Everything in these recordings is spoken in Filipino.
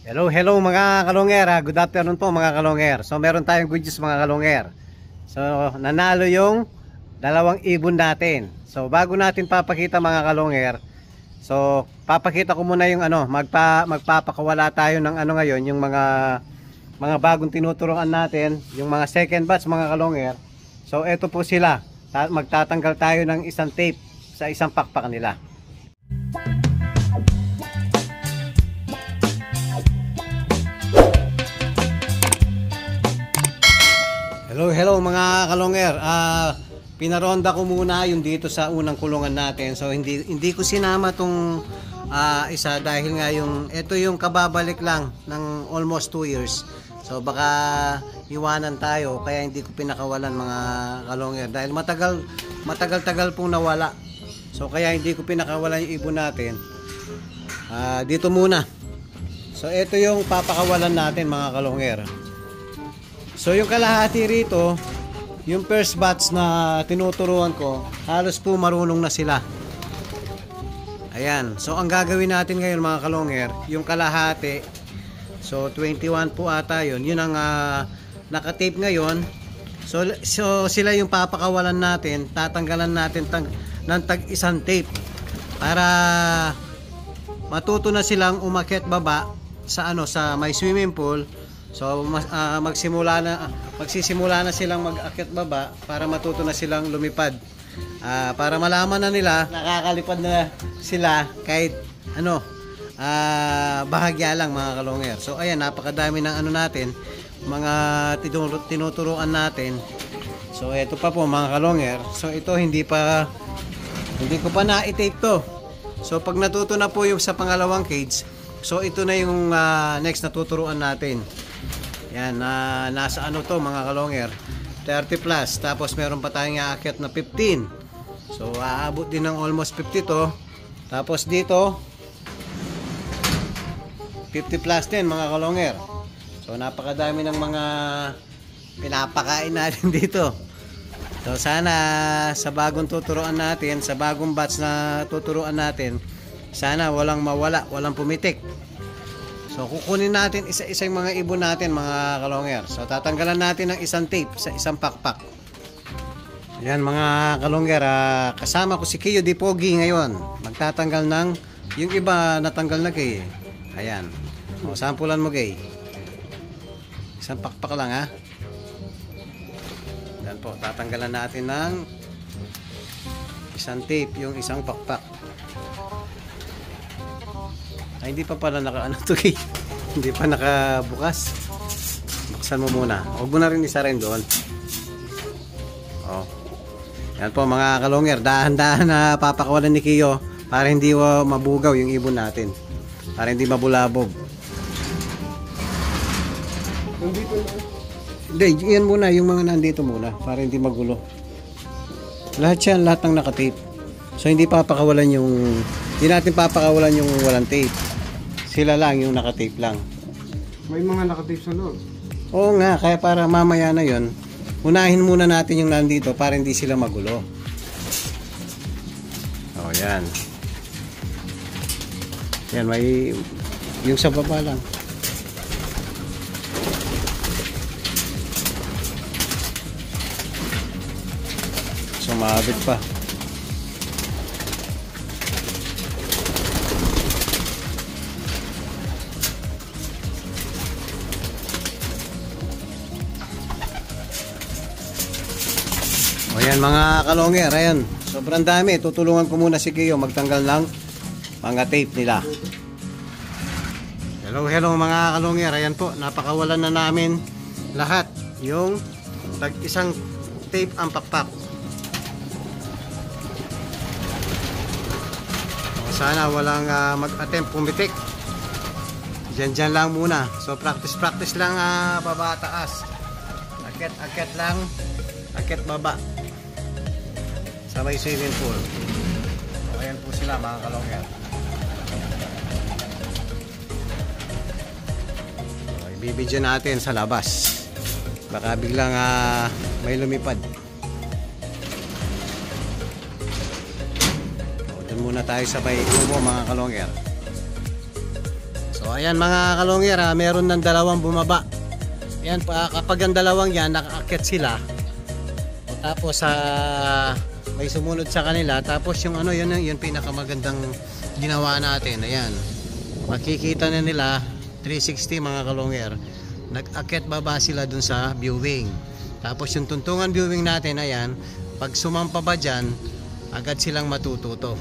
Hello, hello mga kalonger. Good afternoon po mga kalonger. So meron tayong good news mga kalonger. So nanalo yung dalawang ibon natin. So bago natin papakita mga kalonger, so papakita ko muna yung magpapakawala tayo ng ngayon, yung mga bagong tinuturuan natin, yung mga second batch mga kalonger. So eto po sila. Magtatanggal tayo ng isang tape sa isang pakpak nila. Hello, hello mga kalonger. Pinaronda ko muna yung dito sa unang kulungan natin. So hindi ko sinama tong isa dahil nga ito yung kababalik lang ng almost 2 years. So baka iwanan tayo kaya hindi ko pinakawalan mga kalonger dahil matagal-tagal pong nawala. So kaya hindi ko pinakawalan yung ibon natin. Dito muna. So ito yung papakawalan natin mga kalonger. So yung kalahati rito, yung first batch na tinuturuan ko, halos po marunong na sila. Ayan. So ang gagawin natin ngayon mga kalonger, yung kalahati, so 21 po ata yun. Yun ang nakatape ngayon. So sila yung papakawalan natin, tatanggalan natin ng tag-isang tape para matuto na silang umakyat baba sa sa may swimming pool. So magsisimula na silang mag-akyat baba para matuto na silang lumipad. Para malaman na nila nakakalipad na sila kahit bahagya lang mga kalonger. So ayan, napakadami ng natin, mga tinuturuan natin. So ito pa po mga kalonger. So ito hindi ko pa na-tape to. So pag natuto na po yung sa pangalawang cage, so ito na yung next na tuturuan natin. Yan, nasa to mga kalonger, 30 plus. Tapos meron pa tayong aakyat na 15. So aabot din ng almost 50 to. Tapos dito 50 plus din mga kalonger. So napakadami ng mga pinapakain natin dito. So sana sa bagong tuturuan natin, sa bagong batch na tuturuan natin, sana walang mawala, walang pumitik. So kukunin natin isa-isa yung mga ibon natin mga kalonger. So tatanggalan natin ng isang tape sa isang pakpak. Ayan mga kalonger, kasama ko si Kiyo Di Pogi ngayon. Magtatanggal ng yung iba natanggal na kay. Ayan. O sampulan mo kay. Isang pakpak lang ha. Ayan po, tatanggalan natin ng isang tape yung isang pakpak. Ay, hindi pa pala to kay. Hindi pa nakabukas. Buksan mo muna. Huwag mo na rin isa rin doon. Yan po mga kalonger, dahan-dahan na papakawalan ni Kiyo para hindi mabugaw yung ibon natin, para hindi mabulabog. Hindi, yan muna yung mga nandito muna para hindi magulo. Lahat ng nakatape. So hindi natin papakawalan yung walang tape. Sila lang yung nakatape lang. May mga nakatape sa loob. Oo nga, kaya para mamaya na yon, unahin muna natin yung nandito para hindi sila magulo. Yan. Yan, may yung sa baba lang. Sumabit pa. Ayan mga kalonger, ayan. Sobrang dami. Tutulungan ko muna si Kiyo magtanggal ng mga tape nila. Hello, hello mga kalonger. Ayan po, napakawalan na namin lahat. Yung tag-isang tape ang pakpak. Sana walang mag-attempt pumitik. Diyan lang muna. So practice lang baba taas. Akyat lang. Akyat baba. Sa may swimming pool. So, ayan po sila mga kalonger. So, ibibidyo natin sa labas. Baka biglang may lumipad. So, dun muna tayo sa may kubo mga kalonger. So So ayan mga kalongyer, meron ng dalawang bumaba. Yan, kapag ang dalawang yan nakaakyat sila, tapos may sumunod sa kanila, tapos yung ano, yun pinakamagandang ginawa natin. Ayan, makikita na nila 360 mga kalongyer, nag-akyat baba sila dun sa viewing. Tapos yung tuntungan viewing natin, ayan, pag sumampa ba dyan, agad silang matututo.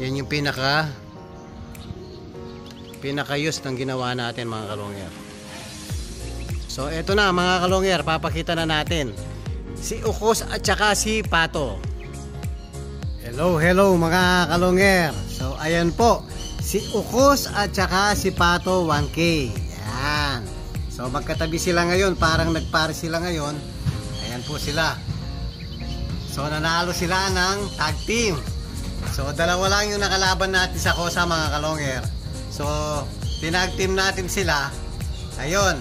Yan yung pinaka-use ng ginawa natin mga kalongyer. So eto na mga kalongyer, papakita na natin si Ukos at saka si Pato. Hello mga kalongyer. So ayan po, si Ukos at saka si Pato 1K. Yan. So magkatabi sila ngayon, parang nagpare sila ngayon. Ayan po sila. So nanalo sila ng tag team. So dalawa lang yung nakalaban natin sa Kosa mga kalongyer. So tinag team natin sila. Ayun,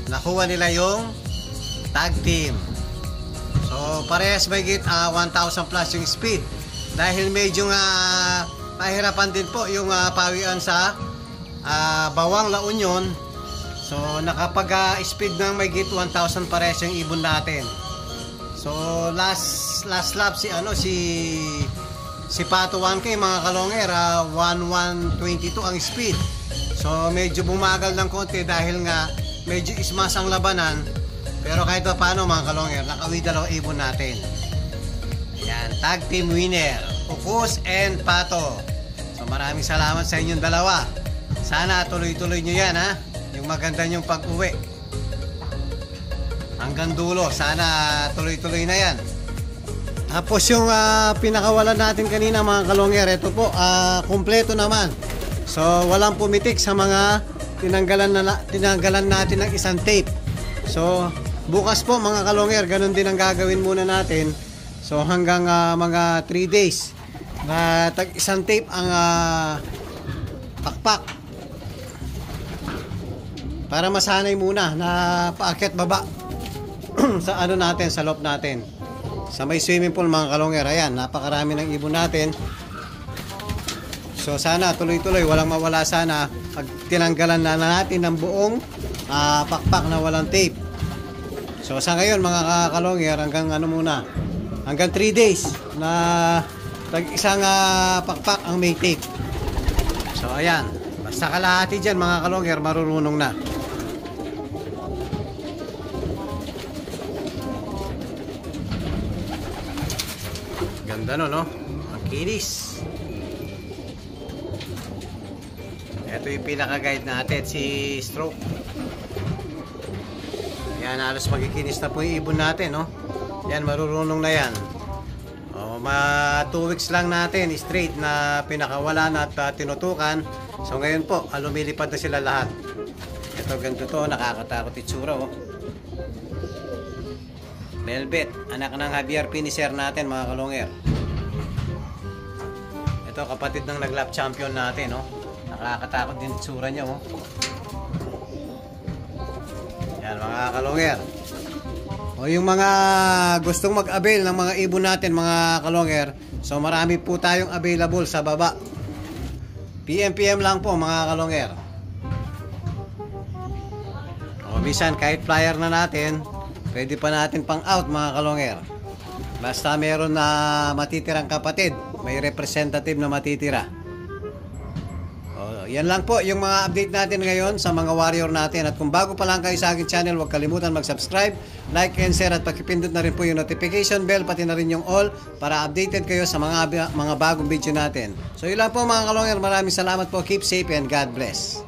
nakuha nila yung tag team. So parehas may 1,000 plus yung speed. Dahil medyo pahirapan din po yung pawian sa Bawang La Union. So nakapag-speed ng may 1,000 parehas yung ibon natin. So last lap si Pato 1K mga kalongger, 1122 ang speed. So medyo bumagal ng konti dahil nga medyo ismas ang labanan. Pero kahit pa paano mga kalongger, nakawid dalawang ibon natin. Yan, tag team winner, Ukos and Pato. So maraming salamat sa inyong dalawa. Sana tuloy-tuloy nyo yan ha, yung maganda nyong pag-uwi hanggang dulo. Sana tuloy-tuloy na yan. Tapos yung pinakawalan natin kanina mga kalongger, ito po, kumpleto naman. So walang pumitik sa mga tinanggalan natin ng isang tape. So bukas po mga kalongyer, ganun din ang gagawin muna natin. So hanggang mga 3 days na tag isang tape ang pakpak, para masanay muna na paakyat baba sa ano natin, sa loft natin, sa may swimming pool mga kalongyer. Ayan, napakarami ng ibon natin. So sana tuloy-tuloy, walang mawala sana pag tinanggalan na natin ng buong pakpak na walang tape. So sa ngayon mga kalongyer, hanggang muna, hanggang 3 days na tag isang pakpak ang may tape. So ayan, basta kalahati dyan mga kalongyer, marurunong na. Ganda no? Ang kinis. Ito yung pinaka-guide natin, si Stroke. Yan, halos magikinis na po yung ibon natin, no? Yan, marurunong na yan. 2 weeks lang natin straight na pinakawalan at tinutukan. So ngayon po, lumilipad na sila lahat. Ito, ganito to, nakakatakot itsura, oh. Velvet, anak ng Javier Finisher natin mga kalongyer. Ito, kapatid ng nag-lap champion natin, no? Nakakatakot din itsura niya, oh. Yan mga kalongyer. O yung mga gustong mag-avail ng mga ibon natin mga kalongyer, so marami po tayong available sa baba. PM lang po mga kalongyer. O minsan kahit flyer na natin, pwede pa natin pang out mga kalongyer. Basta meron na matitirang kapatid, may representative na matitira. Yan lang po yung mga update natin ngayon sa mga warrior natin. At kung bago pa lang kayo sa aking channel, huwag kalimutan mag-subscribe, like and share, at pakipindot na rin po yung notification bell, pati na rin yung all, para updated kayo sa mga bagong video natin. So yun lang po mga kalongyer, maraming salamat po, keep safe and God bless.